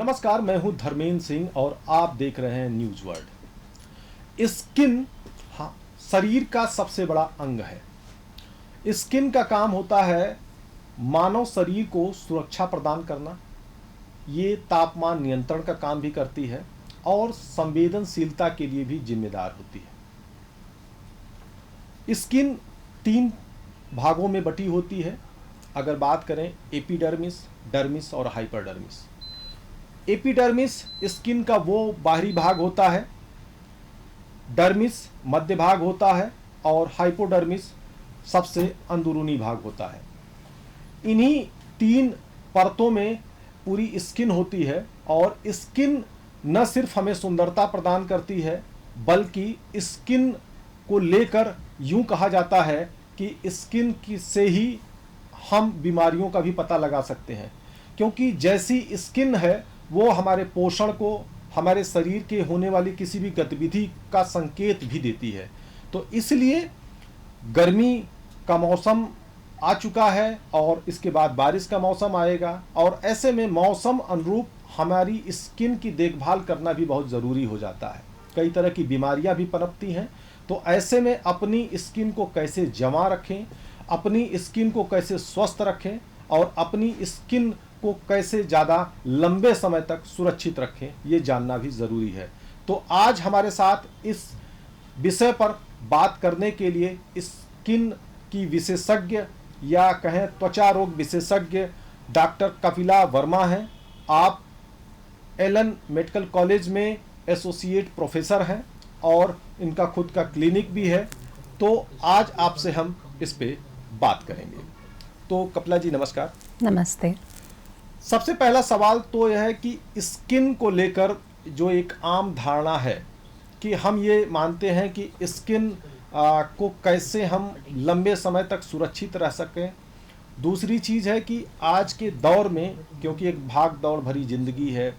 नमस्कार, मैं हूं धर्मेंद्र सिंह और आप देख रहे हैं न्यूज वर्ल्ड। स्किन शरीर का सबसे बड़ा अंग है। स्किन का काम होता है मानव शरीर को सुरक्षा प्रदान करना, ये तापमान नियंत्रण का काम भी करती है और संवेदनशीलता के लिए भी जिम्मेदार होती है। स्किन 3 भागों में बटी होती है। अगर बात करें एपिडर्मिस, डर्मिस और हाइपरडर्मिस। एपिडर्मिस स्किन का वो बाहरी भाग होता है, डर्मिस मध्य भाग होता है और हाइपोडर्मिस सबसे अंदरूनी भाग होता है। इन्हीं 3 परतों में पूरी स्किन होती है और स्किन न सिर्फ हमें सुंदरता प्रदान करती है बल्कि स्किन को लेकर यूं कहा जाता है कि स्किन की से ही हम बीमारियों का भी पता लगा सकते हैं, क्योंकि जैसी स्किन है वो हमारे पोषण को, हमारे शरीर के होने वाली किसी भी गतिविधि का संकेत भी देती है। तो इसलिए गर्मी का मौसम आ चुका है और इसके बाद बारिश का मौसम आएगा और ऐसे में मौसम अनुरूप हमारी स्किन की देखभाल करना भी बहुत ज़रूरी हो जाता है। कई तरह की बीमारियां भी पनपती हैं, तो ऐसे में अपनी स्किन को कैसे जमा रखें, अपनी स्किन को कैसे स्वस्थ रखें और अपनी स्किन को कैसे ज़्यादा लंबे समय तक सुरक्षित रखें, ये जानना भी ज़रूरी है। तो आज हमारे साथ इस विषय पर बात करने के लिए स्किन की विशेषज्ञ या कहें त्वचा रोग विशेषज्ञ डॉक्टर कपिला वर्मा हैं। आप एलन मेडिकल कॉलेज में एसोसिएट प्रोफेसर हैं और इनका खुद का क्लिनिक भी है। तो आज आपसे हम इस पे बात करेंगे। तो कपिला जी नमस्कार। नमस्ते। सबसे पहला सवाल तो यह है कि स्किन को लेकर जो एक आम धारणा है कि हम ये मानते हैं कि स्किन को कैसे हम लंबे समय तक सुरक्षित रह सकें। दूसरी चीज़ है कि आज के दौर में, क्योंकि एक भाग दौड़ भरी ज़िंदगी है,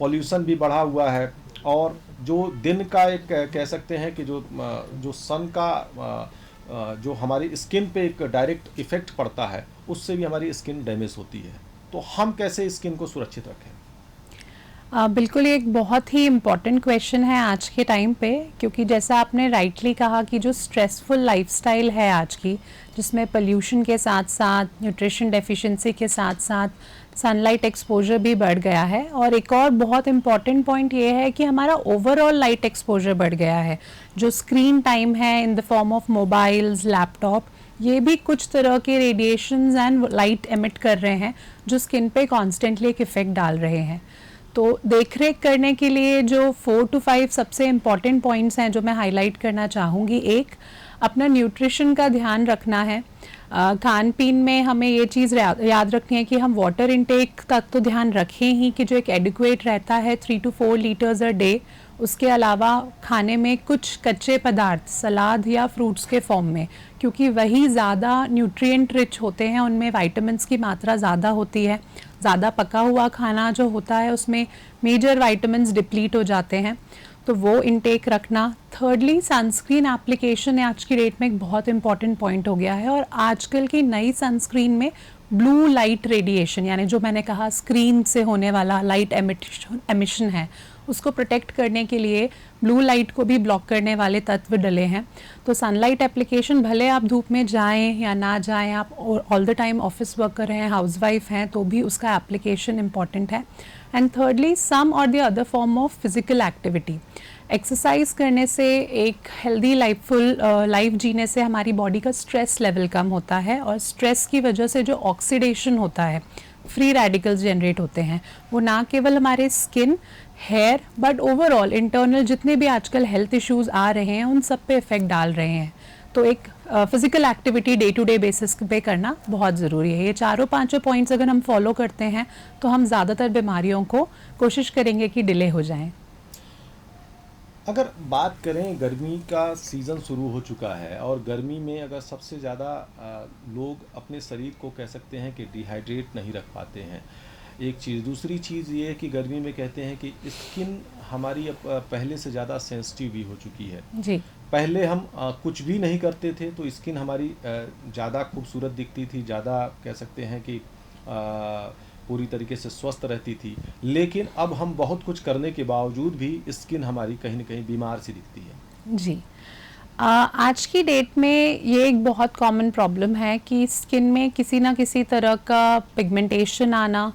पॉल्यूशन भी बढ़ा हुआ है और जो दिन का एक कह सकते हैं कि जो सन का जो हमारी स्किन पे एक डायरेक्ट इफ़ेक्ट पड़ता है, उससे भी हमारी स्किन डैमेज होती है। तो हम कैसे स्किन को सुरक्षित रखें? बिल्कुल, ये एक बहुत ही इम्पॉर्टेंट क्वेश्चन है आज के टाइम पे, क्योंकि जैसा आपने राइटली कहा कि जो स्ट्रेसफुल लाइफस्टाइल है आज की, जिसमें पोल्यूशन के साथ साथ न्यूट्रिशन डेफिशिएंसी के साथ साथ सनलाइट एक्सपोजर भी बढ़ गया है। और एक और बहुत इम्पॉर्टेंट पॉइंट ये है कि हमारा ओवरऑल लाइट एक्सपोजर बढ़ गया है। जो स्क्रीन टाइम है in the form of mobiles, laptop, ये भी कुछ तरह के रेडिएशंस एंड लाइट एमिट कर रहे हैं जो स्किन पे कॉन्स्टेंटली एक इफ़ेक्ट डाल रहे हैं। तो देखरेख करने के लिए जो 4 to 5 सबसे इम्पॉर्टेंट पॉइंट्स हैं जो मैं हाईलाइट करना चाहूँगी। एक, अपना न्यूट्रिशन का ध्यान रखना है। खान पीन में हमें ये चीज़ याद रखनी है कि हम वाटर इनटेक तक तो ध्यान रखें ही कि जो एक एडिक्वेट रहता है 3 to 4 लीटर्स अ डे। उसके अलावा खाने में कुछ कच्चे पदार्थ, सलाद या फ्रूट्स के फॉर्म में, क्योंकि वही ज़्यादा न्यूट्रिएंट रिच होते हैं, उनमें विटामिन्स की मात्रा ज़्यादा होती है। ज़्यादा पका हुआ खाना जो होता है उसमें मेजर विटामिन्स डिप्लीट हो जाते हैं, तो वो इनटेक रखना। थर्डली, सनस्क्रीन एप्लीकेशन आज की डेट में एक बहुत इंपॉर्टेंट पॉइंट हो गया है और आजकल की नई सनस्क्रीन में ब्लू लाइट रेडिएशन, यानी जो मैंने कहा स्क्रीन से होने वाला लाइट एमिशन है, उसको प्रोटेक्ट करने के लिए ब्लू लाइट को भी ब्लॉक करने वाले तत्व डले हैं। तो सनलाइट एप्लीकेशन, भले आप धूप में जाएं या ना जाएं, आप all the time office worker हैं, हाउसवाइफ हैं, तो भी उसका एप्लीकेशन इम्पॉर्टेंट है। एंड थर्डली, सम और the other form of physical activity. Exercise करने से, एक हेल्दी लाइफ जीने से हमारी बॉडी का स्ट्रेस लेवल कम होता है और स्ट्रेस की वजह से जो ऑक्सीडेशन होता है, फ्री रेडिकल्स जनरेट होते हैं, वो ना केवल हमारे skin, hair but overall internal जितने भी आजकल हेल्थ इश्यूज आ रहे हैं उन सब पे इफ़ेक्ट डाल रहे हैं। तो एक physical activity day to day basis पे करना बहुत ज़रूरी है। ये चारों पांचों पॉइंट्स अगर हम फॉलो करते हैं तो हम ज़्यादातर बीमारियों को कोशिश करेंगे कि डिले हो जाएं। अगर बात करें, गर्मी का सीज़न शुरू हो चुका है और गर्मी में अगर सबसे ज़्यादा लोग अपने शरीर को कह सकते हैं कि डिहाइड्रेट नहीं रख पाते हैं, एक चीज़। दूसरी चीज़ ये है कि गर्मी में कहते हैं कि स्किन हमारी अब पहले से ज़्यादा सेंसिटिव भी हो चुकी है जी। पहले हम कुछ भी नहीं करते थे तो स्किन हमारी ज़्यादा खूबसूरत दिखती थी, ज़्यादा कह सकते हैं कि पूरी तरीके से स्वस्थ रहती थी, लेकिन अब हम बहुत कुछ करने के बावजूद भी स्किन हमारी कहीं ना कहीं बीमार सी दिखती है। जी। आज की डेट में ये एक बहुत कॉमन प्रॉब्लम है कि स्किन में किसी ना किसी तरह का पिगमेंटेशन आना,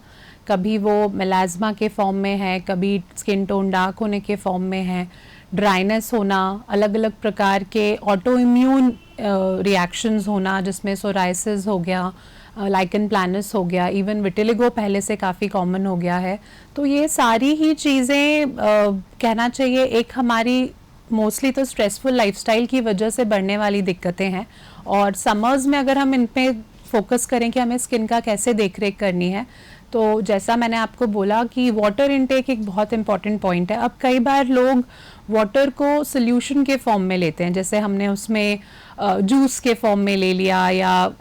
कभी वो मेलाज्मा के फॉर्म में है, कभी स्किन टोन डार्क होने के फॉर्म में है, ड्राइनेस होना, अलग अलग प्रकार के ऑटो इम्यून रिएक्शंस होना, जिसमें सोराइसिस हो गया, लाइकन प्लानस हो गया, इवन विटिलिगो पहले से काफ़ी कॉमन हो गया है। तो ये सारी ही चीज़ें कहना चाहिए एक हमारी मोस्टली तो स्ट्रेसफुल लाइफस्टाइल की वजह से बढ़ने वाली दिक्कतें हैं। और समर्स में अगर हम इन पे फोकस करें कि हमें स्किन का कैसे देख रेख करनी है, तो जैसा मैंने आपको बोला कि वाटर इनटेक एक बहुत इंपॉर्टेंट पॉइंट है। अब कई बार लोग वाटर को सोल्यूशन के फॉर्म में लेते हैं, जैसे हमने उसमें जूस के फॉर्म में ले लिया या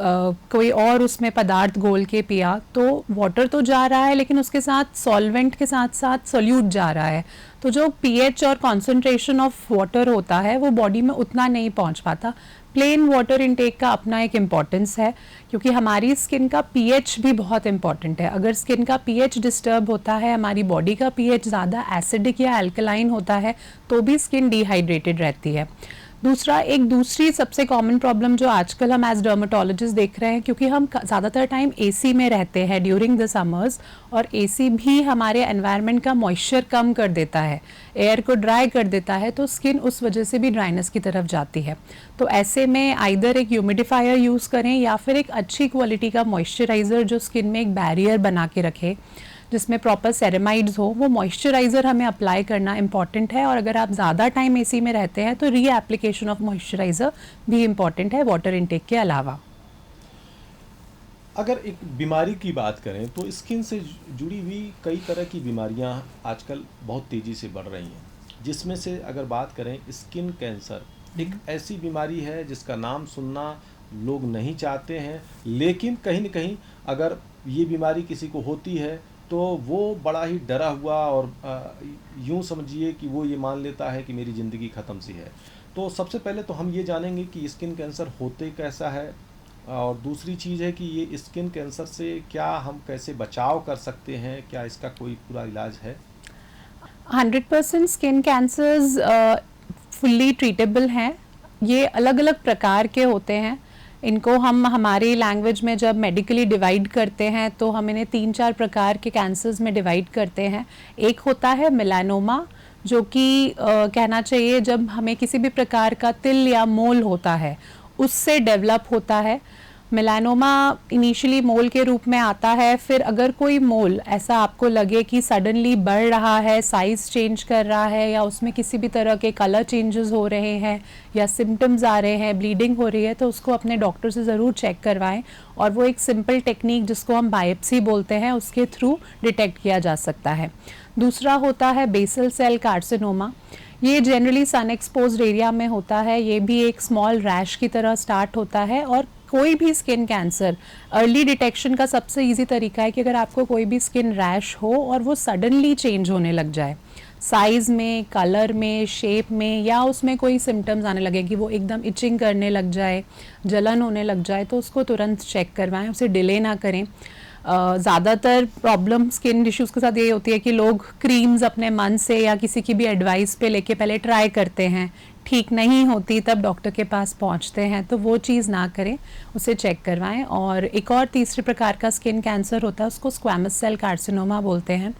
कोई और उसमें पदार्थ घोल के पिया, तो वाटर तो जा रहा है लेकिन उसके साथ सॉल्वेंट के साथ साथ सोल्यूट जा रहा है। तो जो पीएच और कॉन्सेंट्रेशन ऑफ वाटर होता है वो बॉडी में उतना नहीं पहुंच पाता। प्लेन वाटर इनटेक का अपना एक इम्पॉर्टेंस है, क्योंकि हमारी स्किन का पीएच भी बहुत इम्पॉर्टेंट है। अगर स्किन का पीएच डिस्टर्ब होता है, हमारी बॉडी का पीएच ज़्यादा एसिडिक या अल्कलाइन होता है, तो भी स्किन डिहाइड्रेटेड रहती है। दूसरी सबसे कॉमन प्रॉब्लम जो आजकल हम एज डर्मेटोलॉजिस्ट देख रहे हैं, क्योंकि हम ज़्यादातर टाइम एसी में रहते हैं ड्यूरिंग द समर्स, और एसी भी हमारे एनवायरनमेंट का मॉइस्चर कम कर देता है, एयर को ड्राई कर देता है, तो स्किन उस वजह से भी ड्राइनेस की तरफ जाती है। तो ऐसे में आइदर एक ह्यूमिडिफायर यूज़ करें या फिर एक अच्छी क्वालिटी का मॉइस्चराइज़र जो स्किन में एक बैरियर बना के रखे, जिसमें प्रॉपर सेरेमाइड्स हो, वो मॉइस्चराइज़र हमें अप्लाई करना इम्पॉर्टेंट है। और अगर आप ज़्यादा टाइम एसी में रहते हैं तो री एप्लीकेशन ऑफ मॉइस्चराइज़र भी इम्पॉर्टेंट है वाटर इनटेक के अलावा। अगर एक बीमारी की बात करें तो स्किन से जुड़ी हुई कई तरह की बीमारियां आजकल बहुत तेज़ी से बढ़ रही हैं, जिसमें से अगर बात करें स्किन कैंसर एक ऐसी बीमारी है जिसका नाम सुनना लोग नहीं चाहते हैं, लेकिन कहीं न कहीं अगर ये बीमारी किसी को होती है तो वो बड़ा ही डरा हुआ और यूँ समझिए कि वो ये मान लेता है कि मेरी ज़िंदगी ख़त्म सी है। तो सबसे पहले तो हम ये जानेंगे कि स्किन कैंसर होते कैसा है, और दूसरी चीज़ है कि ये स्किन कैंसर से क्या हम कैसे बचाव कर सकते हैं, क्या इसका कोई पूरा इलाज है? 100% स्किन कैंसर्स फुल्ली ट्रीटेबल हैं। ये अलग अलग प्रकार के होते हैं। इनको हम हमारी लैंग्वेज में जब मेडिकली डिवाइड करते हैं तो हम इन्हें 3-4 प्रकार के कैंसर्स में डिवाइड करते हैं। एक होता है मेलानोमा, जो कि कहना चाहिए जब हमें किसी भी प्रकार का तिल या मोल होता है उससे डेवलप होता है। मेलानोमा इनिशियली मोल के रूप में आता है, फिर अगर कोई मोल ऐसा आपको लगे कि सडनली बढ़ रहा है, साइज़ चेंज कर रहा है, या उसमें किसी भी तरह के कलर चेंजेस हो रहे हैं या सिम्टम्स आ रहे हैं, ब्लीडिंग हो रही है, तो उसको अपने डॉक्टर से ज़रूर चेक करवाएं। और वो एक सिंपल टेक्निक जिसको हम बायोप्सी बोलते हैं, उसके थ्रू डिटेक्ट किया जा सकता है। दूसरा होता है बेसल सेल कार्सिनोमा। ये जनरली सन एक्सपोज्ड एरिया में होता है। ये भी एक स्मॉल रैश की तरह स्टार्ट होता है। और कोई भी स्किन कैंसर अर्ली डिटेक्शन का सबसे इजी तरीका है कि अगर आपको कोई भी स्किन रैश हो और वो सडनली चेंज होने लग जाए, साइज़ में, कलर में, शेप में, या उसमें कोई सिम्टम्स आने लगे कि वो एकदम इचिंग करने लग जाए, जलन होने लग जाए, तो उसको तुरंत चेक करवाएं, उसे डिले ना करें। ज़्यादातर प्रॉब्लम स्किन इश्यूज़ के साथ ये होती है कि लोग क्रीम्स अपने मन से या किसी की भी एडवाइस पे लेके पहले ट्राई करते हैं, ठीक नहीं होती तब डॉक्टर के पास पहुंचते हैं, तो वो चीज़ ना करें, उसे चेक करवाएं। और एक और तीसरे प्रकार का स्किन कैंसर होता है, उसको स्क्वैमस सेल कार्सिनोमा बोलते हैं।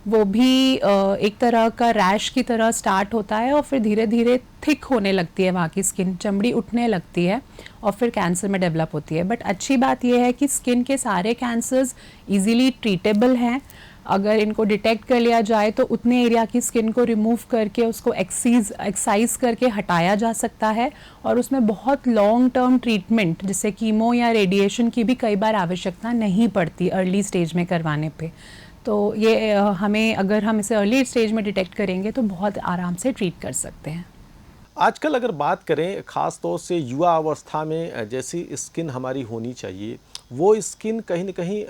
वो भी एक तरह का रैश की तरह स्टार्ट होता है और फिर धीरे धीरे थिक होने लगती है, वहाँ की स्किन चमड़ी उठने लगती है और फिर कैंसर में डेवलप होती है। बट अच्छी बात यह है कि स्किन के सारे कैंसर्स इजीली ट्रीटेबल हैं। अगर इनको डिटेक्ट कर लिया जाए तो उतने एरिया की स्किन को रिमूव करके उसको एक्साइज करके हटाया जा सकता है, और उसमें बहुत लॉन्ग टर्म ट्रीटमेंट जैसे कीमो या रेडिएशन की भी कई बार आवश्यकता नहीं पड़ती अर्ली स्टेज में करवाने पे। तो ये हमें, अगर हम इसे अर्ली स्टेज में डिटेक्ट करेंगे तो बहुत आराम से ट्रीट कर सकते हैं। आजकल अगर बात करें ख़ास तौर से युवा अवस्था में जैसी स्किन हमारी होनी चाहिए वो स्किन कहीं न कहीं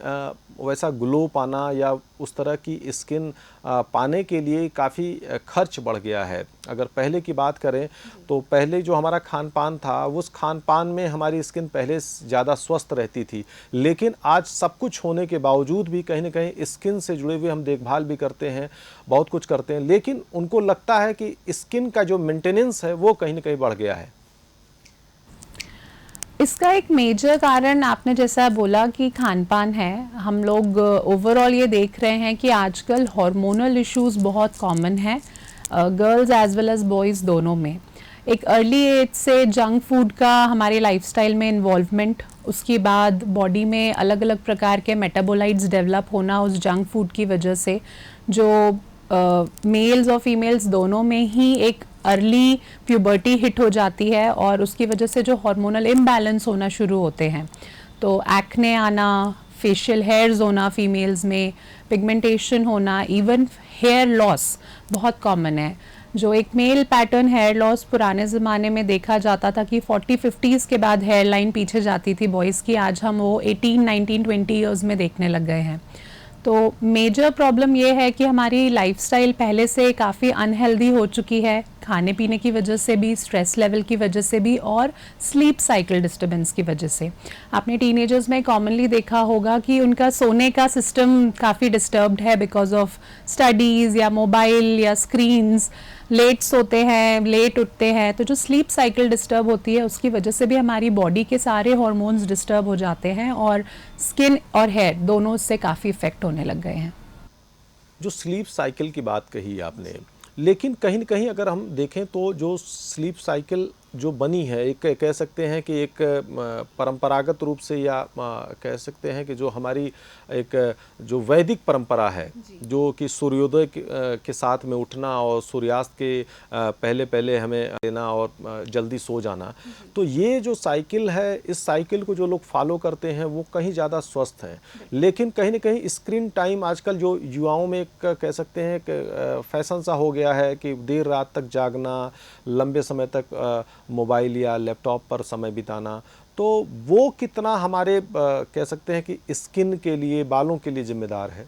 वैसा ग्लो पाना या उस तरह की स्किन पाने के लिए काफ़ी खर्च बढ़ गया है। अगर पहले की बात करें तो पहले जो हमारा खान-पान था, उस खान-पान में हमारी स्किन पहले ज़्यादा स्वस्थ रहती थी। लेकिन आज सब कुछ होने के बावजूद भी कहीं न कहीं स्किन से जुड़े हुए हम देखभाल भी करते हैं, बहुत कुछ करते हैं, लेकिन उनको लगता है कि स्किन का जो मेंटेनेंस है वो कहीं न कहीं बढ़ गया है। इसका एक मेजर कारण आपने जैसा बोला कि खान-पान है। हम लोग ओवरऑल ये देख रहे हैं कि आजकल हार्मोनल इश्यूज़ बहुत कॉमन हैं, girls as well as boys दोनों में। एक अर्ली एज से जंक फूड का हमारे लाइफ़स्टाइल में इन्वॉल्वमेंट, उसके बाद बॉडी में अलग-अलग प्रकार के मेटाबोलाइट्स डेवलप होना उस जंक फूड की वजह से, जो मेल्स और फीमेल्स दोनों में ही एक अर्ली प्यूबर्टी हिट हो जाती है और उसकी वजह से जो हार्मोनल इम्बैलेंस होना शुरू होते हैं, तो एक्ने आना, फेशियल हेयर्स होना फीमेल्स में, पिगमेंटेशन होना, इवन हेयर लॉस बहुत कॉमन है। जो एक मेल पैटर्न हेयर लॉस पुराने ज़माने में देखा जाता था कि 40-50s के बाद हेयर लाइन पीछे जाती थी बॉयज़ की, आज हम वो 18, 19, 20 ईयर्स में देखने लग गए हैं। तो मेजर प्रॉब्लम ये है कि हमारी लाइफस्टाइल पहले से काफ़ी अनहेल्दी हो चुकी है, खाने पीने की वजह से भी, स्ट्रेस लेवल की वजह से भी और स्लीप साइकिल डिस्टर्बेंस की वजह से। आपने टीनेजर्स में कॉमनली देखा होगा कि उनका सोने का सिस्टम काफ़ी डिस्टर्ब्ड है बिकॉज ऑफ स्टडीज़ या मोबाइल या स्क्रीन्स, लेट सोते हैं, लेट उठते हैं, तो जो स्लीप साइकिल डिस्टर्ब होती है उसकी वजह से भी हमारी बॉडी के सारे हार्मोन्स डिस्टर्ब हो जाते हैं और स्किन और हेयर दोनों उससे काफ़ी इफ़ेक्ट होने लग गए हैं। जो स्लीप साइकिल की बात कही आपने, लेकिन कहीं न कहीं अगर हम देखें तो जो स्लीप साइकिल जो बनी है, एक कह सकते हैं कि एक परंपरागत रूप से या कह सकते हैं कि जो हमारी एक जो वैदिक परंपरा है, जो कि सूर्योदय के साथ में उठना और सूर्यास्त के पहले-पहले हमें लेना और जल्दी सो जाना, तो ये जो साइकिल है, इस साइकिल को जो लोग फॉलो करते हैं वो कहीं ज़्यादा स्वस्थ हैं। लेकिन कहीं न कहीं स्क्रीन टाइम आजकल जो युवाओं में एक कह सकते हैं कि फैशन सा हो गया है कि देर रात तक जागना, लंबे समय तक मोबाइल या लैपटॉप पर समय बिताना, तो वो कितना हमारे कह सकते हैं कि स्किन के लिए, बालों के लिए जिम्मेदार है?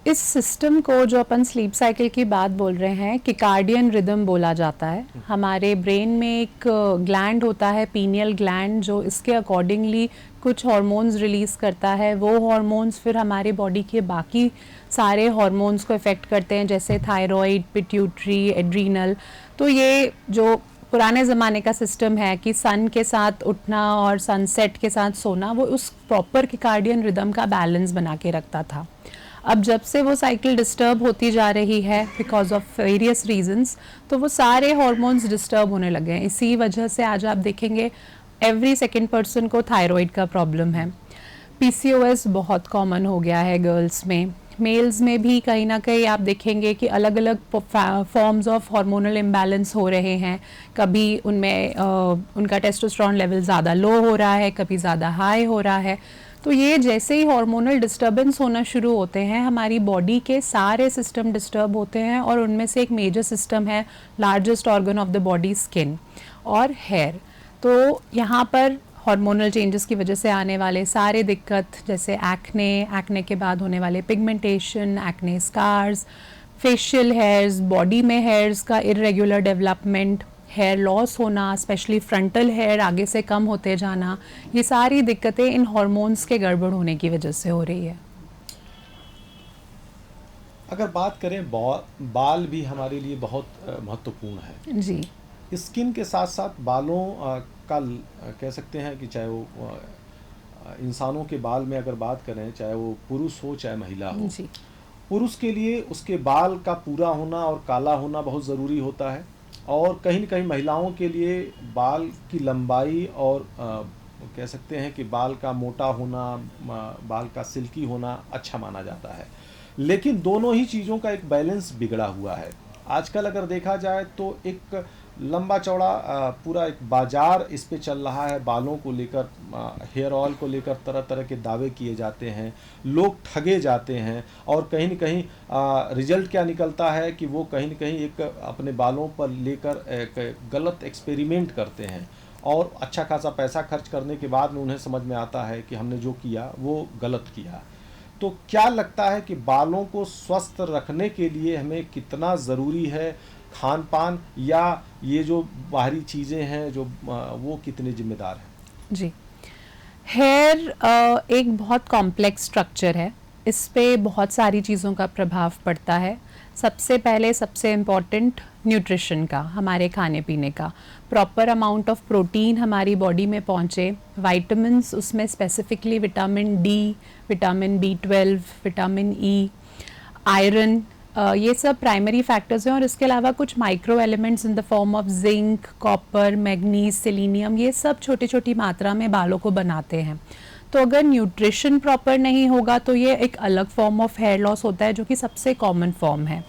इस सिस्टम को जो अपन स्लीप साइकिल की बात बोल रहे हैं, किकार्डियन रिदम बोला जाता है। हमारे ब्रेन में एक ग्लैंड होता है, पीनियल ग्लैंड, जो इसके अकॉर्डिंगली कुछ हार्मोन्स रिलीज़ करता है। वो हार्मोन्स फिर हमारे बॉडी के बाकी सारे हार्मोन्स को इफ़ेक्ट करते हैं, जैसे थायराइड, पिट्यूटरी, एड्रीनल। तो ये जो पुराने ज़माने का सिस्टम है कि सन के साथ उठना और सनसेट के साथ सोना, वो उस प्रॉपर किकार्डियन रिदम का बैलेंस बना के रखता था। अब जब से वो साइकिल डिस्टर्ब होती जा रही है बिकॉज ऑफ वेरियस रीजंस, तो वो सारे हार्मोन्स डिस्टर्ब होने लगे हैं। इसी वजह से आज आप देखेंगे एवरी सेकंड पर्सन को थायराइड का प्रॉब्लम है। पीसीओएस बहुत कॉमन हो गया है गर्ल्स में। मेल्स में भी कहीं ना कहीं आप देखेंगे कि अलग अलग फॉर्म्स ऑफ हार्मोनल इम्बैलेंस हो रहे हैं। कभी उनमें उनका टेस्टोस्टेरोन लेवल ज़्यादा लो हो रहा है, कभी ज़्यादा हाई हो रहा है। तो ये जैसे ही हार्मोनल डिस्टर्बेंस होना शुरू होते हैं, हमारी बॉडी के सारे सिस्टम डिस्टर्ब होते हैं और उनमें से एक मेजर सिस्टम है, largest organ of the body, skin और हेयर। तो यहाँ पर हार्मोनल चेंजेस की वजह से आने वाले सारे दिक्कत, जैसे एक्ने के बाद होने वाले pigmentation, acne scars, facial hairs, body में हेयर्स का इरेगुलर डेवलपमेंट, हेयर लॉस होना, स्पेशली फ्रंटल हेयर आगे से कम होते जाना, ये सारी दिक्कतें इन हार्मोन्स के गड़बड़ होने की वजह से हो रही है। अगर बात करें बाल भी हमारे लिए बहुत महत्वपूर्ण है जी। स्किन के साथ साथ बालों का कह सकते हैं कि चाहे वो इंसानों के बाल में अगर बात करें, चाहे वो पुरुष हो चाहे महिला हो, जी। पुरुष के लिए उसके बाल का पूरा होना और काला होना बहुत ज़रूरी होता है, और कहीं न कहीं महिलाओं के लिए बाल की लंबाई और कह सकते हैं कि बाल का मोटा होना, बाल का सिल्की होना अच्छा माना जाता है। लेकिन दोनों ही चीज़ों का एक बैलेंस बिगड़ा हुआ है। आजकल अगर देखा जाए तो एक लंबा चौड़ा पूरा एक बाजार इस पे चल रहा है, बालों को लेकर, हेयर ऑयल को लेकर तरह तरह के दावे किए जाते हैं, लोग ठगे जाते हैं, और कहीं न कहीं रिजल्ट क्या निकलता है कि वो कहीं न कहीं एक अपने बालों पर लेकर एक गलत एक्सपेरिमेंट करते हैं और अच्छा खासा पैसा खर्च करने के बाद में उन्हें समझ में आता है कि हमने जो किया वो गलत किया। तो क्या लगता है कि बालों को स्वस्थ रखने के लिए हमें कितना ज़रूरी है खान पान, या ये जो बाहरी चीज़ें हैं जो वो कितने जिम्मेदार हैं? जी, हेयर एक बहुत कॉम्प्लेक्स स्ट्रक्चर है, इस पे बहुत सारी चीज़ों का प्रभाव पड़ता है। सबसे पहले सबसे इम्पॉर्टेंट न्यूट्रिशन का, हमारे खाने पीने का, प्रॉपर अमाउंट ऑफ प्रोटीन हमारी बॉडी में पहुँचे, वाइटामिन्स उसमें specifically vitamin D, vitamin B12, vitamin E, iron, ये सब प्राइमरी फैक्टर्स हैं। और इसके अलावा कुछ micro elements in the form of zinc, copper, manganese, selenium, ये सब छोटी छोटी मात्रा में बालों को बनाते हैं। तो अगर न्यूट्रिशन प्रॉपर नहीं होगा तो ये एक अलग फॉर्म ऑफ हेयर लॉस होता है, जो कि सबसे कॉमन फॉर्म है।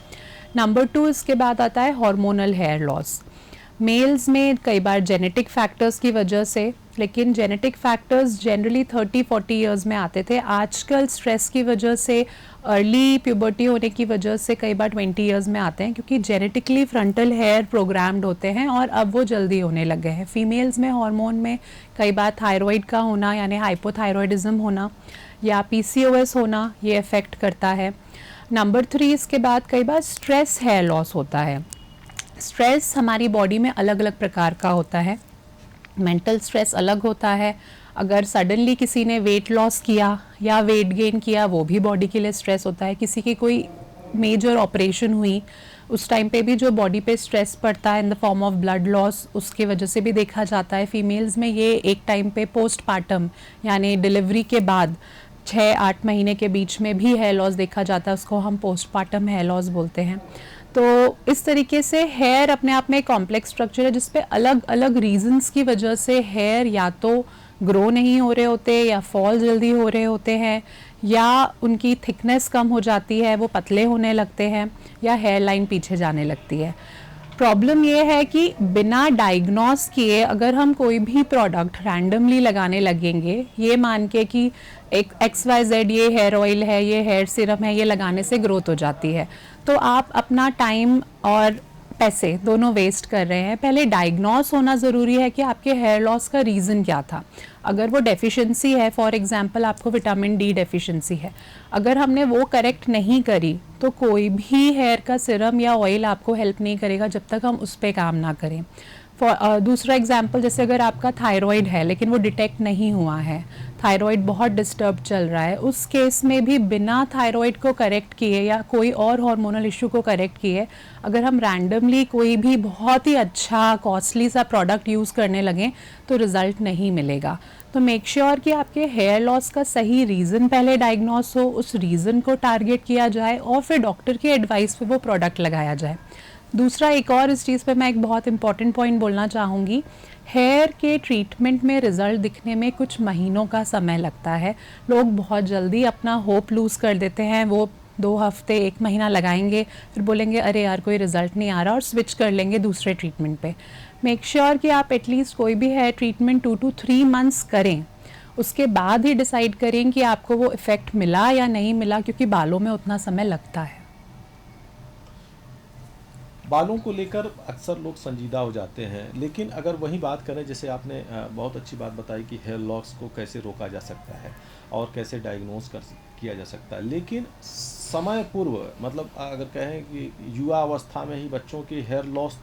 नंबर 2, इसके बाद आता है हार्मोनल हेयर लॉस। मेल्स में कई बार जेनेटिक फैक्टर्स की वजह से, लेकिन जेनेटिक फैक्टर्स जनरली 30-40 इयर्स में आते थे। आजकल स्ट्रेस की वजह से, अर्ली प्यूबर्टी होने की वजह से कई बार 20 इयर्स में आते हैं, क्योंकि जेनेटिकली फ्रंटल हेयर प्रोग्राम्ड होते हैं और अब वो जल्दी होने लग गए हैं। फीमेल्स में हार्मोन में कई बार थायराइड का होना, यानी हाइपोथायरॉयडिज्म होना, या PCOS होना, ये अफेक्ट करता है। नंबर 3, इसके बाद कई बार स्ट्रेस हेयर लॉस होता है। स्ट्रेस हमारी बॉडी में अलग अलग प्रकार का होता है। मेंटल स्ट्रेस अलग होता है। अगर सडनली किसी ने वेट लॉस किया या वेट गेन किया, वो भी बॉडी के लिए स्ट्रेस होता है। किसी की कोई मेजर ऑपरेशन हुई, उस टाइम पे भी जो बॉडी पे स्ट्रेस पड़ता है in the form of blood loss, उसके वजह से भी देखा जाता है। फीमेल्स में ये एक टाइम पे पोस्टपार्टम, यानी डिलीवरी के बाद 6-8 महीने के बीच में भी हेयर लॉस देखा जाता है, उसको हम पोस्टपार्टम हेयर लॉस बोलते हैं। तो इस तरीके से हेयर अपने आप में एक कॉम्प्लेक्स स्ट्रक्चर है, जिसपे अलग अलग रीजंस की वजह से हेयर या तो ग्रो नहीं हो रहे होते, या फॉल जल्दी हो रहे होते हैं, या उनकी थिकनेस कम हो जाती है, वो पतले होने लगते हैं, या हेयर लाइन पीछे जाने लगती है। प्रॉब्लम ये है कि बिना डायग्नोस किए अगर हम कोई भी प्रोडक्ट रैंडमली लगाने लगेंगे, ये मान के कि एक XYZ ये हेयर ऑयल है, ये हेयर सीरम है, ये लगाने से ग्रोथ हो जाती है, तो आप अपना टाइम और पैसे दोनों वेस्ट कर रहे हैं। पहले डायग्नोस होना ज़रूरी है कि आपके हेयर लॉस का रीज़न क्या था। अगर वो डेफिशिएंसी है, फॉर एग्जांपल आपको विटामिन D डेफिशिएंसी है, अगर हमने वो करेक्ट नहीं करी तो कोई भी हेयर का सीरम या ऑयल आपको हेल्प नहीं करेगा जब तक हम उस पर काम ना करें। दूसरा एग्जांपल, जैसे अगर आपका थायराइड है लेकिन वो डिटेक्ट नहीं हुआ है, थायराइड बहुत डिस्टर्ब चल रहा है, उस केस में भी बिना थायराइड को करेक्ट किए या कोई और हार्मोनल इशू को करेक्ट किए अगर हम रैंडमली कोई भी बहुत ही अच्छा कॉस्टली सा प्रोडक्ट यूज़ करने लगें तो रिज़ल्ट नहीं मिलेगा। तो मेक श्योर कि आपके हेयर लॉस का सही रीज़न पहले डायग्नोस हो, उस रीज़न को टारगेट किया जाए और फिर डॉक्टर की एडवाइस पे वो प्रोडक्ट लगाया जाए। दूसरा, एक और इस चीज़ पे मैं एक बहुत इंपॉर्टेंट पॉइंट बोलना चाहूँगी, हेयर के ट्रीटमेंट में रिज़ल्ट दिखने में कुछ महीनों का समय लगता है। लोग बहुत जल्दी अपना होप लूज़ कर देते हैं, वो 2 हफ्ते 1 महीना लगाएंगे, फिर बोलेंगे अरे यार कोई रिज़ल्ट नहीं आ रहा, और स्विच कर लेंगे दूसरे ट्रीटमेंट पे। मेक श्योर कि आप एटलीस्ट कोई भी हेयर ट्रीटमेंट 2 to 3 मंथ्स करें, उसके बाद ही डिसाइड करें कि आपको वो इफ़ेक्ट मिला या नहीं मिला, क्योंकि बालों में उतना समय लगता है। बालों को लेकर अक्सर लोग संजीदा हो जाते हैं, लेकिन अगर वही बात करें, जैसे आपने बहुत अच्छी बात बताई कि हेयर लॉस को कैसे रोका जा सकता है और कैसे डायग्नोस किया जा सकता है, लेकिन समय पूर्व, मतलब अगर कहें कि युवा अवस्था में ही बच्चों के हेयर लॉस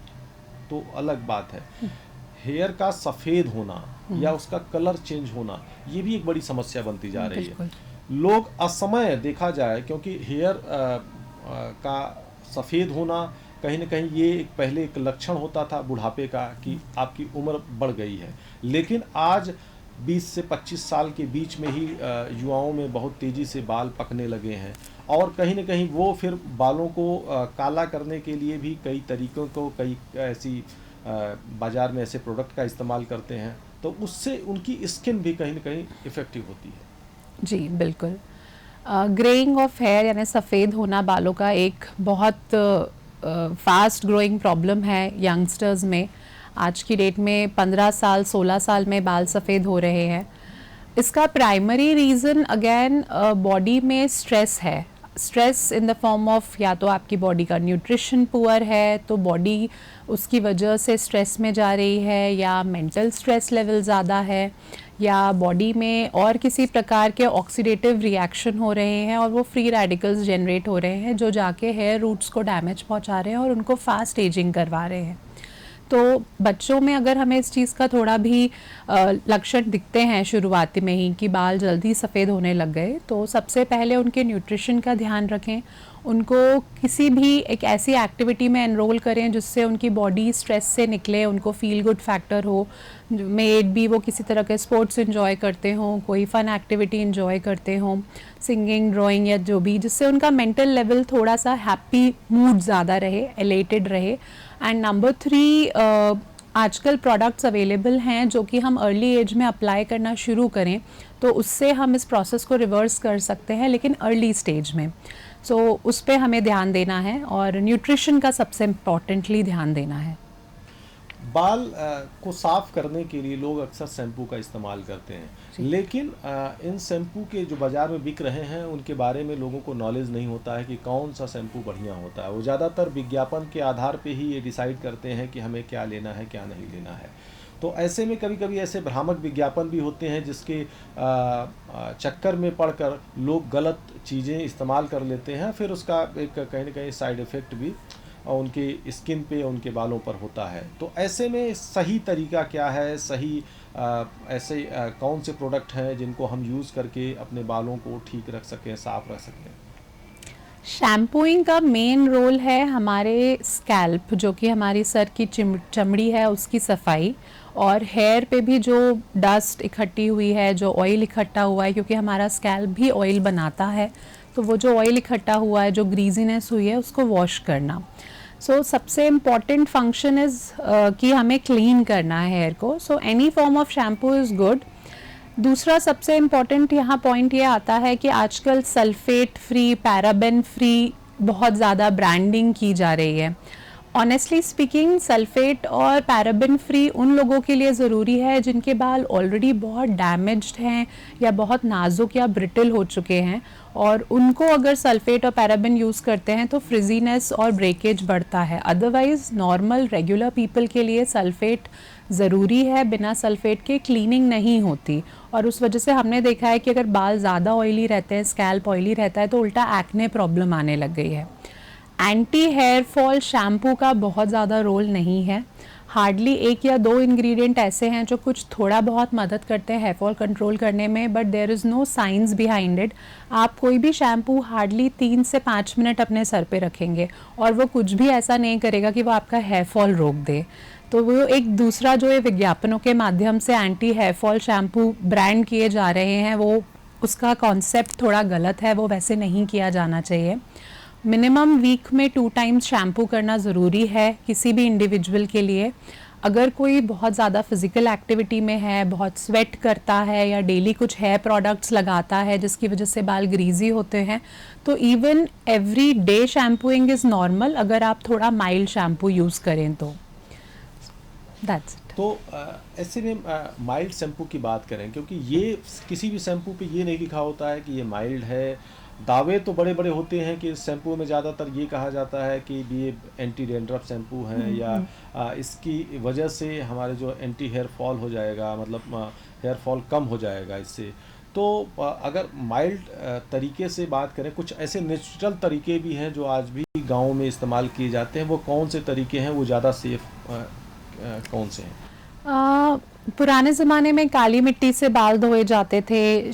तो अलग बात है, हेयर का सफ़ेद होना या उसका कलर चेंज होना, ये भी एक बड़ी समस्या बनती जा रही है। लोग असमय देखा जाए, क्योंकि हेयर का सफ़ेद होना कहीं ना कहीं ये पहले एक लक्षण होता था बुढ़ापे का कि आपकी उम्र बढ़ गई है, लेकिन आज 20 से 25 साल के बीच में ही युवाओं में बहुत तेज़ी से बाल पकने लगे हैं, और कहीं ना कहीं वो फिर बालों को काला करने के लिए भी कई तरीक़ों को, कई ऐसी बाज़ार में ऐसे प्रोडक्ट का इस्तेमाल करते हैं, तो उससे उनकी स्किन भी कहीं ना कहीं इफ़ेक्टिव होती है। जी बिल्कुल, ग्रेइंग ऑफ हेयर यानी सफ़ेद होना बालों का एक बहुत फास्ट ग्रोइंग प्रॉब्लम है यंगस्टर्स में। आज की डेट में 15 साल 16 साल में बाल सफ़ेद हो रहे हैं। इसका प्राइमरी रीज़न अगेन बॉडी में स्ट्रेस है। Stress in the form of या तो आपकी बॉडी का न्यूट्रिशन पुअर है तो बॉडी उसकी वजह से स्ट्रेस में जा रही है, या मेंटल स्ट्रेस लेवल ज़्यादा है, या बॉडी में और किसी प्रकार के ऑक्सीडेटिव रिएक्शन हो रहे हैं और वो फ्री रेडिकल्स जनरेट हो रहे हैं जो जाके हेयर रूट्स को डैमेज पहुंचा रहे हैं और उनको फास्ट एजिंग करवा रहे हैं। तो बच्चों में अगर हमें इस चीज़ का थोड़ा भी लक्षण दिखते हैं शुरुआती में ही कि बाल जल्दी सफ़ेद होने लग गए, तो सबसे पहले उनके न्यूट्रिशन का ध्यान रखें, उनको किसी भी एक ऐसी एक्टिविटी में एनरोल करें जिससे उनकी बॉडी स्ट्रेस से निकले, उनको फील गुड फैक्टर हो, मेड भी वो किसी तरह के स्पोर्ट्स एंजॉय करते हों, कोई फ़न एक्टिविटी एंजॉय करते हों, सिंगिंग, ड्राइंग या जो भी, जिससे उनका मेंटल लेवल थोड़ा सा हैप्पी मूड ज़्यादा रहे, एलेटेड रहे। एंड नंबर 3, आजकल प्रोडक्ट्स अवेलेबल हैं जो कि हम अर्ली एज में अप्लाई करना शुरू करें तो उससे हम इस प्रोसेस को रिवर्स कर सकते हैं, लेकिन अर्ली स्टेज में। सो उस पे हमें ध्यान देना है और न्यूट्रिशन का सबसे इम्पॉर्टेंटली ध्यान देना है। बाल को साफ करने के लिए लोग अक्सर शैम्पू का इस्तेमाल करते हैं, लेकिन इन शैम्पू के जो बाज़ार में बिक रहे हैं उनके बारे में लोगों को नॉलेज नहीं होता है कि कौन सा शैम्पू बढ़िया होता है। वो ज़्यादातर विज्ञापन के आधार पे ही ये डिसाइड करते हैं कि हमें क्या लेना है क्या नहीं लेना है। तो ऐसे में कभी कभी ऐसे भ्रामक विज्ञापन भी होते हैं जिसके चक्कर में पड़कर लोग गलत चीज़ें इस्तेमाल कर लेते हैं, फिर उसका एक कहीं ना कहीं साइड इफ़ेक्ट भी उनकी स्किन पे, उनके बालों पर होता है। तो ऐसे में सही तरीका क्या है, सही ऐसे कौन से प्रोडक्ट हैं जिनको हम यूज़ करके अपने बालों को ठीक रख सकें, साफ रख सकें? शैम्पूइंग का मेन रोल है हमारे स्कैल्प, जो कि हमारी सर की चमड़ी है, उसकी सफाई, और हेयर पे भी जो डस्ट इकट्ठी हुई है, जो ऑयल इकट्ठा हुआ है, क्योंकि हमारा स्कैल्प भी ऑयल बनाता है, तो वो जो ऑयल इकट्ठा हुआ है, जो ग्रीजीनेस हुई है, उसको वॉश करना। सो सबसे इम्पॉर्टेंट फंक्शन इज़ कि हमें क्लीन करना है हेयर को। So any form of shampoo is good. दूसरा सबसे इम्पॉर्टेंट यहाँ पॉइंट ये आता है कि आजकल सल्फेट फ्री, पैराबेन फ्री बहुत ज़्यादा ब्रांडिंग की जा रही है। ऑनेस्टली स्पीकिंग, सल्फेट और पैराबेन फ्री उन लोगों के लिए ज़रूरी है जिनके बाल ऑलरेडी बहुत डैमेज्ड हैं या बहुत नाजुक या ब्रिटल हो चुके हैं, और उनको अगर सल्फेट और पैराबेन यूज़ करते हैं तो फ्रिजीनेस और ब्रेकेज बढ़ता है। अदरवाइज़ नॉर्मल रेगुलर पीपल के लिए सल्फेट ज़रूरी है, बिना सल्फेट के क्लीनिंग नहीं होती, और उस वजह से हमने देखा है कि अगर बाल ज़्यादा ऑयली रहते हैं, स्कैल्प ऑयली रहता है, तो उल्टा एक्ने प्रॉब्लम आने लग गई है। एंटी हेयर फॉल शैम्पू का बहुत ज़्यादा रोल नहीं है। हार्डली 1 या 2 इंग्रेडिएंट ऐसे हैं जो कुछ थोड़ा बहुत मदद करते हैं हेयर फॉल कंट्रोल करने में, but there is no science behind it. आप कोई भी शैम्पू हार्डली 3 से 5 मिनट अपने सर पे रखेंगे और वो कुछ भी ऐसा नहीं करेगा कि वो आपका हेयर फॉल रोक दे। तो वो एक दूसरा जो है विज्ञापनों के माध्यम से anti hair fall shampoo brand किए जा रहे हैं, वो उसका कॉन्सेप्ट थोड़ा गलत है, वो वैसे नहीं किया जाना चाहिए। मिनिमम वीक में 2 टाइम्स शैम्पू करना ज़रूरी है किसी भी इंडिविजुअल के लिए। अगर कोई बहुत ज़्यादा फिज़िकल एक्टिविटी में है, बहुत स्वेट करता है या डेली कुछ हेयर प्रोडक्ट्स लगाता है जिसकी वजह से बाल ग्रीजी होते हैं, तो even every day shampooing is normal, अगर आप थोड़ा माइल्ड शैम्पू यूज़ करें तो। That's it. तो ऐसे में माइल्ड शैम्पू की बात करें, क्योंकि ये किसी भी शैम्पू पे ये नहीं लिखा होता है कि ये माइल्ड है। दावे तो बड़े बड़े होते हैं कि इस शैम्पू में ज़्यादातर ये कहा जाता है कि ये एंटी डैंड्रफ शैम्पू हैं, या इसकी वजह से हमारे जो एंटी हेयर फॉल हो जाएगा, मतलब हेयर फॉल कम हो जाएगा इससे। तो अगर माइल्ड तरीके से बात करें, कुछ ऐसे नेचुरल तरीके भी हैं जो आज भी गाँव में इस्तेमाल किए जाते हैं, वो कौन से तरीके हैं, वो ज़्यादा सेफ कौन से हैं? पुराने ज़माने में काली मिट्टी से बाल धोए जाते थे,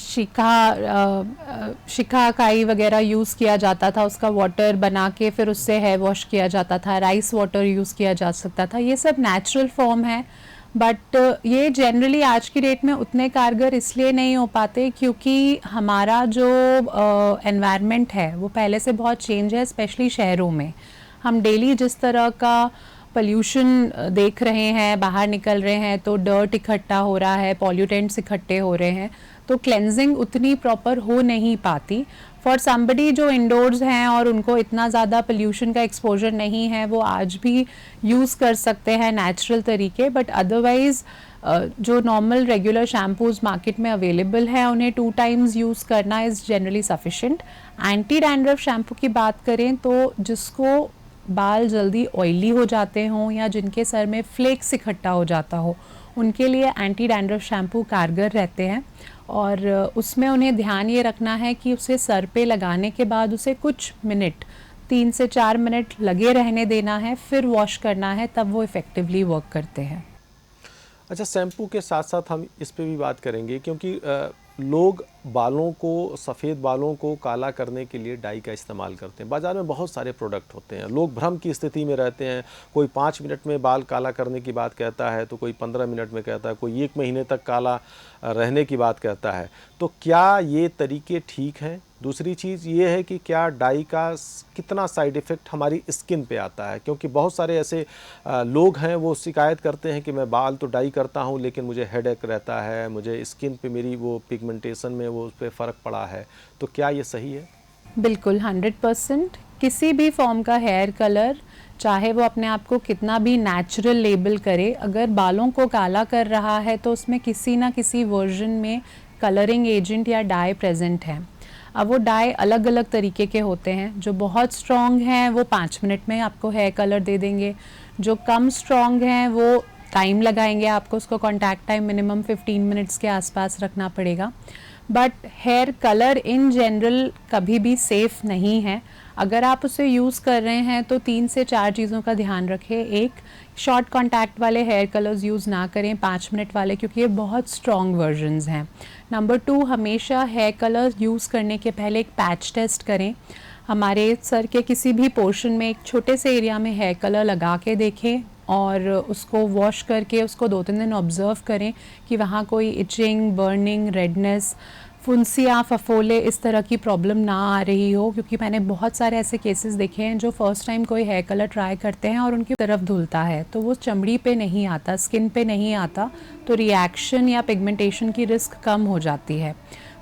शिकाकाई वगैरह यूज़ किया जाता था, उसका वाटर बना के फिर उससे हेयर वॉश किया जाता था, राइस वाटर यूज़ किया जा सकता था। ये सब नेचुरल फॉर्म है, बट ये जनरली आज की डेट में उतने कारगर इसलिए नहीं हो पाते क्योंकि हमारा जो एनवायरनमेंट है वो पहले से बहुत चेंज है, स्पेशली शहरों में। हम डेली जिस तरह का पोल्यूशन देख रहे हैं, बाहर निकल रहे हैं तो डर्ट इकट्ठा हो रहा है, पॉल्यूटेंट्स इकट्ठे हो रहे हैं, तो क्लेंजिंग उतनी प्रॉपर हो नहीं पाती। फॉर समबडी जो इंडोर्स हैं और उनको इतना ज़्यादा पोल्यूशन का एक्सपोजर नहीं है, वो आज भी यूज़ कर सकते हैं नेचुरल तरीके, बट अदरवाइज़ जो नॉर्मल रेगुलर शैम्पूज मार्केट में अवेलेबल है उन्हें 2 टाइम्स यूज़ करना is generally sufficient. Anti dandruff shampoo की बात करें तो जिसको बाल जल्दी ऑयली हो जाते हों या जिनके सर में फ्लेक्स इकट्ठा हो जाता हो, उनके लिए एंटी डैंड्रफ शैम्पू कारगर रहते हैं। और उसमें उन्हें ध्यान ये रखना है कि उसे सर पे लगाने के बाद उसे कुछ मिनट 3 से 4 मिनट लगे रहने देना है, फिर वॉश करना है, तब वो इफ़ेक्टिवली वर्क करते हैं। अच्छा, शैम्पू के साथ साथ हम इस पे भी बात करेंगे क्योंकि लोग बालों को, सफ़ेद बालों को काला करने के लिए डाई का इस्तेमाल करते हैं। बाज़ार में बहुत सारे प्रोडक्ट होते हैं, लोग भ्रम की स्थिति में रहते हैं। कोई 5 मिनट में बाल काला करने की बात कहता है तो कोई 15 मिनट में कहता है, कोई 1 महीने तक काला रहने की बात कहता है। तो क्या ये तरीके ठीक हैं? दूसरी चीज़ ये है कि क्या डाई का कितना साइड इफ़ेक्ट हमारी स्किन पे आता है, क्योंकि बहुत सारे ऐसे लोग हैं वो शिकायत करते हैं कि मैं बाल तो डाई करता हूँ लेकिन मुझे हेडेक रहता है, मुझे स्किन पे मेरी वो पिगमेंटेशन में वो उस पर फ़र्क पड़ा है। तो क्या ये सही है? बिल्कुल 100%। किसी भी फॉर्म का हेयर कलर, चाहे वो अपने आप को कितना भी नेचुरल लेबल करे, अगर बालों को काला कर रहा है तो उसमें किसी ना किसी वर्जन में कलरिंग एजेंट या डाई प्रेजेंट है। अब वो डाई अलग अलग तरीके के होते हैं। जो बहुत स्ट्रॉन्ग हैं वो 5 मिनट में आपको हेयर कलर दे देंगे, जो कम स्ट्रॉन्ग हैं वो टाइम लगाएंगे, आपको उसको कॉन्टैक्ट टाइम मिनिमम 15 मिनट्स के आसपास रखना पड़ेगा। But here colour in general कभी भी सेफ़ नहीं है। अगर आप उसे यूज़ कर रहे हैं तो 3 से 4 चीज़ों का ध्यान रखें। एक, शॉर्ट कॉन्टैक्ट वाले हेयर कलर्स यूज़ ना करें, 5 मिनट वाले, क्योंकि ये बहुत स्ट्रॉन्ग वर्जन्स हैं। नंबर 2, हमेशा हेयर कलर यूज़ करने के पहले एक पैच टेस्ट करें। हमारे सर के किसी भी पोर्शन में एक छोटे से एरिया में हेयर कलर लगा के देखें और उसको वॉश करके उसको 2-3 दिन ऑब्ज़र्व करें कि वहाँ कोई इचिंग, बर्निंग, रेडनेस, फुंसियाँ, फफोले इस तरह की प्रॉब्लम ना आ रही हो। क्योंकि मैंने बहुत सारे ऐसे केसेस देखे हैं जो फर्स्ट टाइम कोई हेयर कलर ट्राई करते हैं और उनकी तरफ धुलता है तो वो चमड़ी पे नहीं आता, स्किन पे नहीं आता, तो रिएक्शन या पिगमेंटेशन की रिस्क कम हो जाती है।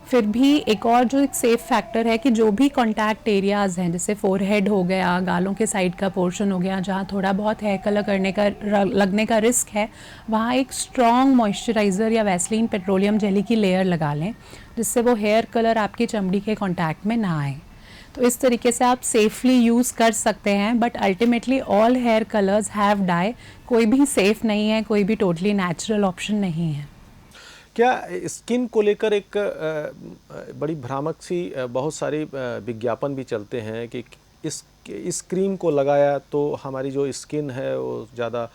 फिर भी एक और जो एक सेफ़ फैक्टर है कि जो भी कॉन्टैक्ट एरियाज़ हैं, जैसे फोरहेड हो गया, गालों के साइड का पोर्शन हो गया, जहाँ थोड़ा बहुत हेयर कलर लगने का रिस्क है, वहाँ एक स्ट्रॉन्ग मॉइस्चराइज़र या वैसलीन पेट्रोलियम जेली की लेयर लगा लें, जिससे वो हेयर कलर आपकी चमड़ी के कॉन्टैक्ट में ना आए। तो इस तरीके से आप सेफली यूज़ कर सकते हैं। But ultimately all hair colours have dye, कोई भी सेफ़ नहीं है, कोई भी टोटली नेचुरल ऑप्शन नहीं है। क्या स्किन को लेकर एक बड़ी भ्रामक सी बहुत सारे विज्ञापन भी चलते हैं कि इस क्रीम को लगाया तो हमारी जो स्किन है वो ज़्यादा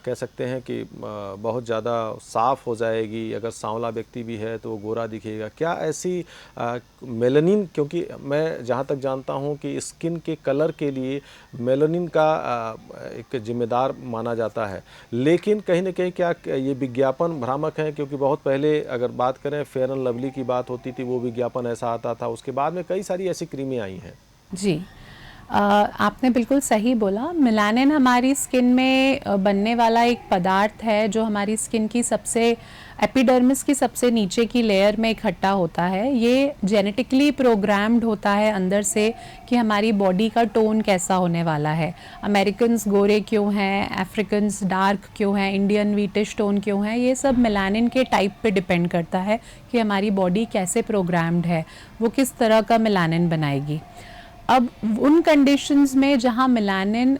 कह सकते हैं कि बहुत ज़्यादा साफ़ हो जाएगी, अगर सांवला व्यक्ति भी है तो वो गोरा दिखेगा। क्या ऐसी मेलानिन, क्योंकि मैं जहाँ तक जानता हूँ कि स्किन के कलर के लिए मेलानिन का एक जिम्मेदार माना जाता है, लेकिन कहीं ना कहीं क्या ये विज्ञापन भ्रामक है? क्योंकि बहुत पहले अगर बात करें फेयर एंड लवली की बात होती थी, वो विज्ञापन ऐसा आता था, उसके बाद में कई सारी ऐसी क्रीमें आई हैं। जी, आपने बिल्कुल सही बोला। मेलानिन हमारी स्किन में बनने वाला एक पदार्थ है जो हमारी स्किन की सबसे एपिडर्मिस की सबसे नीचे की लेयर में इकट्ठा होता है। ये जेनेटिकली प्रोग्राम्ड होता है अंदर से कि हमारी बॉडी का टोन कैसा होने वाला है। अमेरिकन्स गोरे क्यों हैं, अफ्रीकन्स डार्क क्यों हैं, इंडियन व्हीटिश टोन क्यों है, ये सब मेलानिन के टाइप पे डिपेंड करता है कि हमारी बॉडी कैसे प्रोग्राम्ड है, वो किस तरह का मेलानिन बनाएगी। अब उन कंडीशंस में जहाँ मेलानिन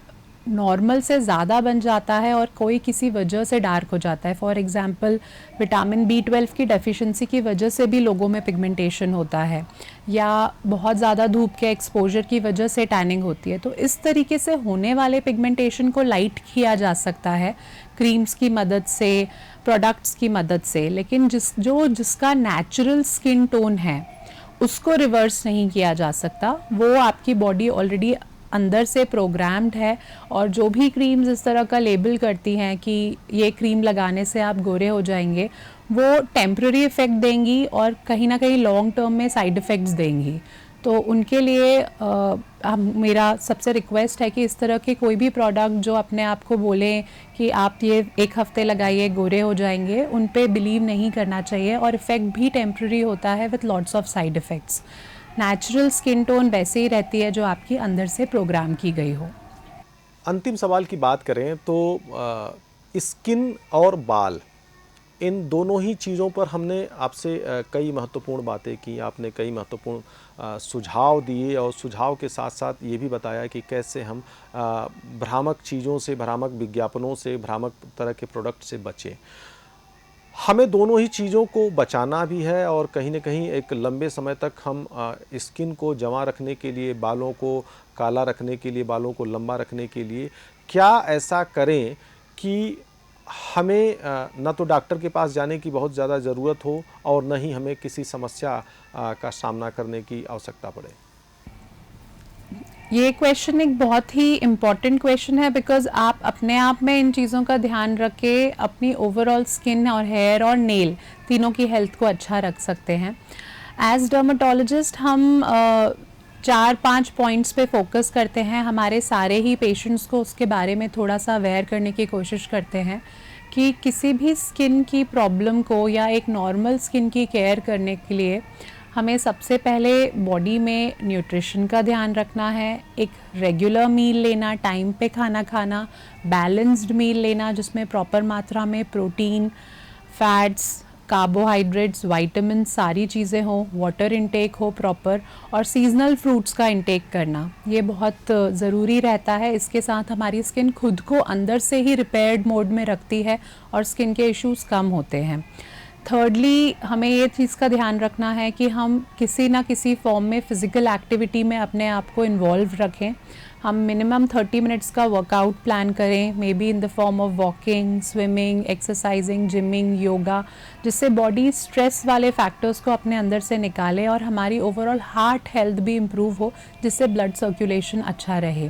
नॉर्मल से ज़्यादा बन जाता है और कोई किसी वजह से डार्क हो जाता है, फॉर एग्जांपल विटामिन B12 की डेफिशिएंसी की वजह से भी लोगों में पिगमेंटेशन होता है, या बहुत ज़्यादा धूप के एक्सपोजर की वजह से टैनिंग होती है, तो इस तरीके से होने वाले पिगमेंटेशन को लाइट किया जा सकता है क्रीम्स की मदद से, प्रोडक्ट्स की मदद से। लेकिन जिसका नेचुरल स्किन टोन है उसको रिवर्स नहीं किया जा सकता। वो आपकी बॉडी ऑलरेडी अंदर से प्रोग्राम्ड है, और जो भी क्रीम्स इस तरह का लेबल करती हैं कि ये क्रीम लगाने से आप गोरे हो जाएंगे, वो टेम्पररी इफ़ेक्ट देंगी और कहीं ना कहीं लॉन्ग टर्म में साइड इफ़ेक्ट्स देंगी। तो उनके लिए मेरा सबसे रिक्वेस्ट है कि इस तरह के कोई भी प्रोडक्ट जो अपने आप को बोलें कि आप ये 1 हफ्ते लगाइए गोरे हो जाएंगे, उन पे बिलीव नहीं करना चाहिए, और इफ़ेक्ट भी टेम्पररी होता है with lots of side effects. Natural skin tone वैसे ही रहती है जो आपकी अंदर से प्रोग्राम की गई हो। अंतिम सवाल की बात करें तो स्किन और बाल, इन दोनों ही चीज़ों पर हमने आपसे कई महत्वपूर्ण बातें की, आपने कई महत्वपूर्ण सुझाव दिए और सुझाव के साथ साथ ये भी बताया कि कैसे हम भ्रामक चीज़ों से, भ्रामक विज्ञापनों से, भ्रामक तरह के प्रोडक्ट से बचें। हमें दोनों ही चीज़ों को बचाना भी है और कहीं न कहीं एक लंबे समय तक हम स्किन को जमा रखने के लिए, बालों को काला रखने के लिए, बालों को लंबा रखने के लिए क्या ऐसा करें कि हमें न तो डॉक्टर के पास जाने की बहुत ज़्यादा ज़रूरत हो और न ही हमें किसी समस्या का सामना करने की आवश्यकता पड़े। ये क्वेश्चन एक बहुत ही इम्पॉर्टेंट क्वेश्चन है, बिकॉज आप अपने आप में इन चीज़ों का ध्यान रख के अपनी ओवरऑल स्किन और हेयर और नेल तीनों की हेल्थ को अच्छा रख सकते हैं। एज डर्मेटोलॉजिस्ट हम 4-5 पॉइंट्स पे फोकस करते हैं। हमारे सारे ही पेशेंट्स को उसके बारे में थोड़ा सा अवेयर करने की कोशिश करते हैं कि किसी भी स्किन की प्रॉब्लम को या एक नॉर्मल स्किन की केयर करने के लिए हमें सबसे पहले बॉडी में न्यूट्रिशन का ध्यान रखना है, एक रेगुलर मील लेना, टाइम पे खाना खाना, बैलेंस्ड मील लेना जिसमें प्रॉपर मात्रा में प्रोटीन, फैट्स, कार्बोहाइड्रेट्स, विटामिन सारी चीज़ें हो, वाटर इनटेक हो प्रॉपर, और सीजनल फ्रूट्स का इनटेक करना ये बहुत ज़रूरी रहता है। इसके साथ हमारी स्किन खुद को अंदर से ही रिपेयर्ड मोड में रखती है और स्किन के इश्यूज़ कम होते हैं। थर्डली हमें ये चीज़ का ध्यान रखना है कि हम किसी ना किसी फॉर्म में फ़िज़िकल एक्टिविटी में अपने आप को इन्वॉल्व रखें। हम मिनिमम 30 मिनट्स का वर्कआउट प्लान करें, may be in the form of walking, swimming, exercising, gymming, yoga, जिससे बॉडी स्ट्रेस वाले फैक्टर्स को अपने अंदर से निकाले और हमारी ओवरऑल हार्ट हेल्थ भी इम्प्रूव हो, जिससे ब्लड सर्कुलेशन अच्छा रहे।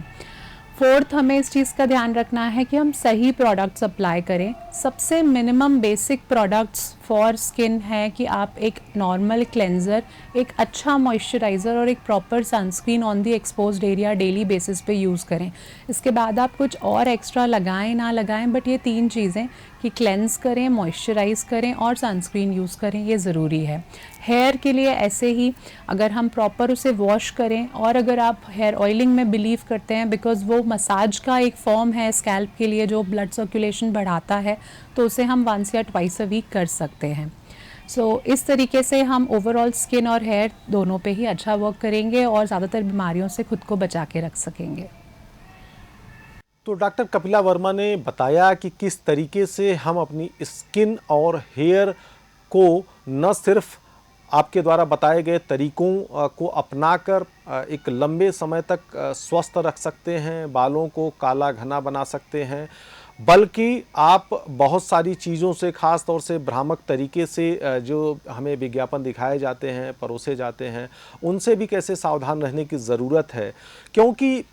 फोर्थ, हमें इस चीज़ का ध्यान रखना है कि हम सही प्रोडक्ट्स अप्लाई करें। सबसे minimum basic products for skin है कि आप एक नॉर्मल क्लेंजर, एक अच्छा मॉइस्चराइज़र और एक proper sunscreen on the exposed area daily basis पे यूज़ करें। इसके बाद आप कुछ और एक्स्ट्रा लगाएं ना लगाएं, बट ये 3 चीज़ें कि क्लेंस करें, मॉइस्चराइज़ करें और सनस्क्रीन यूज़ करें, ये ज़रूरी है। हेयर के लिए ऐसे ही अगर हम प्रॉपर उसे वॉश करें, और अगर आप हेयर ऑयलिंग में बिलीव करते हैं बिकॉज़ वो मसाज का एक फॉर्म है स्कैल्प के लिए जो ब्लड सर्कुलेशन बढ़ाता है, तो उसे हम 1 या 2 अ वीक कर सकते हैं। सो इस तरीके से हम ओवरऑल स्किन और हेयर दोनों पे ही अच्छा वर्क करेंगे और ज़्यादातर बीमारियों से खुद को बचा के रख सकेंगे। तो डॉक्टर कपिला वर्मा ने बताया कि किस तरीके से हम अपनी स्किन और हेयर को न सिर्फ आपके द्वारा बताए गए तरीकों को अपनाकर एक लंबे समय तक स्वस्थ रख सकते हैं, बालों को काला घना बना सकते हैं, बल्कि आप बहुत सारी चीज़ों से, ख़ास तौर से भ्रामक तरीके से जो हमें विज्ञापन दिखाए जाते हैं, परोसे जाते हैं, उनसे भी कैसे सावधान रहने की ज़रूरत है। क्योंकि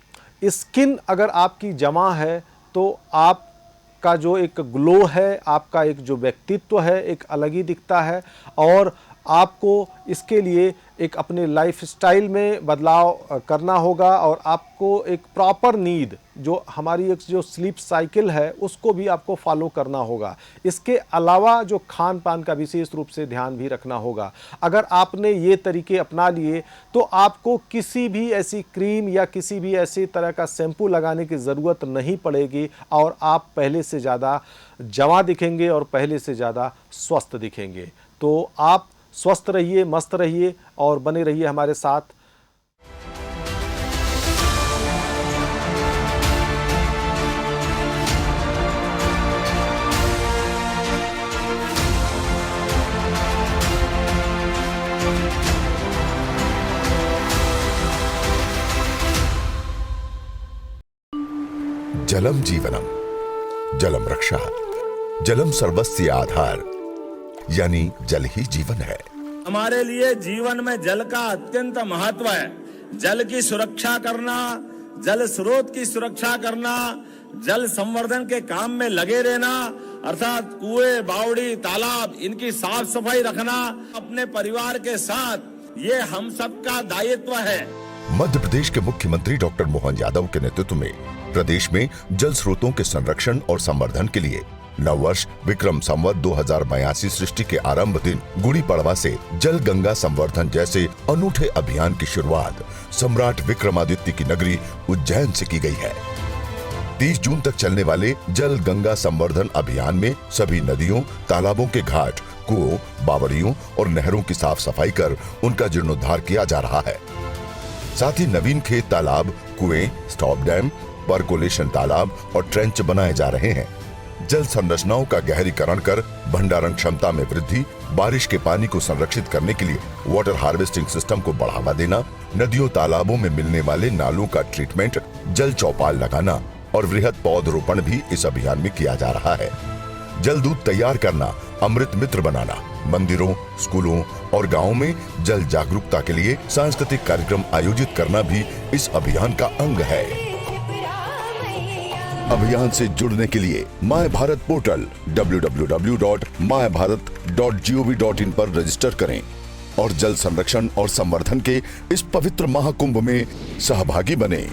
स्किन अगर आपकी जमा है तो आपका जो एक ग्लो है, आपका एक जो व्यक्तित्व है, एक अलग ही दिखता है और आपको इसके लिए एक अपने लाइफस्टाइल में बदलाव करना होगा और आपको एक प्रॉपर नींद, जो हमारी एक जो स्लीप साइकिल है, उसको भी आपको फॉलो करना होगा। इसके अलावा जो खान पान का विशेष रूप से ध्यान भी रखना होगा। अगर आपने ये तरीके अपना लिए तो आपको किसी भी ऐसी क्रीम या किसी भी ऐसी तरह का शैम्पू लगाने की ज़रूरत नहीं पड़ेगी और आप पहले से ज़्यादा जवां दिखेंगे और पहले से ज़्यादा स्वस्थ दिखेंगे। तो आप स्वस्थ रहिए, मस्त रहिए और बने रहिए हमारे साथ। जलम जीवनम, जलम रक्षा, जलम सर्वस्य आधार, यानी जल ही जीवन है। हमारे लिए जीवन में जल का अत्यंत महत्व है। जल की सुरक्षा करना, जल स्रोत की सुरक्षा करना, जल संवर्धन के काम में लगे रहना, अर्थात कुएं, बावड़ी, तालाब, इनकी साफ सफाई रखना अपने परिवार के साथ ये हम सबका दायित्व है। मध्य प्रदेश के मुख्यमंत्री डॉक्टर मोहन यादव के नेतृत्व में प्रदेश में जल स्रोतों के संरक्षण और संवर्धन के लिए नववर्ष विक्रम संवत 2082 सृष्टि के आरंभ दिन गुड़ी पड़वा से जल गंगा संवर्धन जैसे अनूठे अभियान की शुरुआत सम्राट विक्रमादित्य की नगरी उज्जैन से की गई है। 30 जून तक चलने वाले जल गंगा संवर्धन अभियान में सभी नदियों, तालाबों के घाट, कुओं, बावड़ियों और नहरों की साफ सफाई कर उनका जीर्णोद्धार किया जा रहा है। साथ ही नवीन खेत तालाब, कुएं, स्टॉप डैम, परकोलेशन तालाब और ट्रेंच बनाए जा रहे हैं। जल संरचनाओं का गहरीकरण कर भंडारण क्षमता में वृद्धि, बारिश के पानी को संरक्षित करने के लिए वाटर हार्वेस्टिंग सिस्टम को बढ़ावा देना, नदियों तालाबों में मिलने वाले नालों का ट्रीटमेंट, जल चौपाल लगाना और वृहद पौधरोपण भी इस अभियान में किया जा रहा है। जल दूत तैयार करना, अमृत मित्र बनाना, मंदिरों, स्कूलों और गांवों में जल जागरूकता के लिए सांस्कृतिक कार्यक्रम आयोजित करना भी इस अभियान का अंग है। अभियान से जुड़ने के लिए माय भारत पोर्टल www.mybharat.gov.in पर रजिस्टर करें और जल संरक्षण और संवर्धन के इस पवित्र महाकुंभ में सहभागी बने।